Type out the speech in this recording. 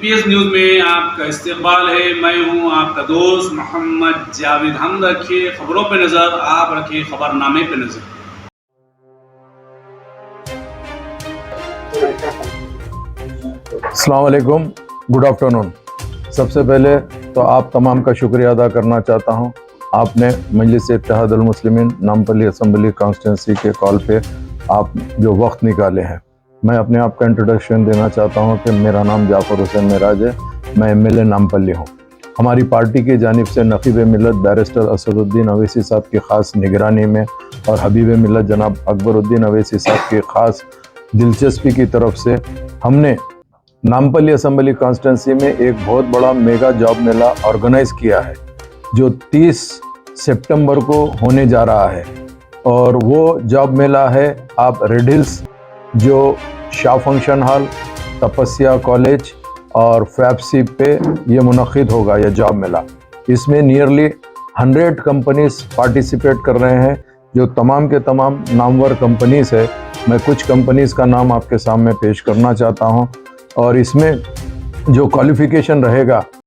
PPS news में आपका इस्तकबाल है। मैं हूं आपका दोस्त मोहम्मद जावेद। हम रखिए खबरों पे नज़र, आप रखिए खबरनामे पे नज़र। अस्सलाम वालेकुम, गुड आफ्टरनून। सबसे पहले तो आप तमाम का शुक्रिया अदा करना चाहता हूं। आपने मजलिस-ए-इत्तेहादुल मुस्लिमीन नामपल्ली असम्बली कॉन्स्टिट्यूंसी के कॉल पे आप जो वक्त निकाले हैं। मैं अपने आप का इंट्रोडक्शन देना चाहता हूं कि मेरा नाम जाफ़र हुसैन मेराज है। मैं एमएलए नामपल्ली हूं। हमारी पार्टी की जानिब से नक़ीब मिल्लत बैरिस्टर असदुद्दीन अवैसी साहब की ख़ास निगरानी में और हबीब मिल्लत जनाब अकबरुद्दीन अवैसी साहब की ख़ास दिलचस्पी की तरफ से हमने नामपल्ली असम्बली कॉन्स्टिट्यूंसी में एक बहुत बड़ा मेगा जॉब मेला ऑर्गेनाइज किया है, जो 30 सितंबर को होने जा रहा है। और वो जॉब मेला है आप रेड हिल्स, जो शाह फंक्शन हॉल, तपस्या कॉलेज और फैबसी पे ये मुनक़िद होगा यह जॉब मेला। इसमें नियरली 100 कंपनीज पार्टिसिपेट कर रहे हैं, जो तमाम के तमाम नामवर कंपनीज है। मैं कुछ कंपनीज का नाम आपके सामने पेश करना चाहता हूं। और इसमें जो क्वालिफ़िकेशन रहेगा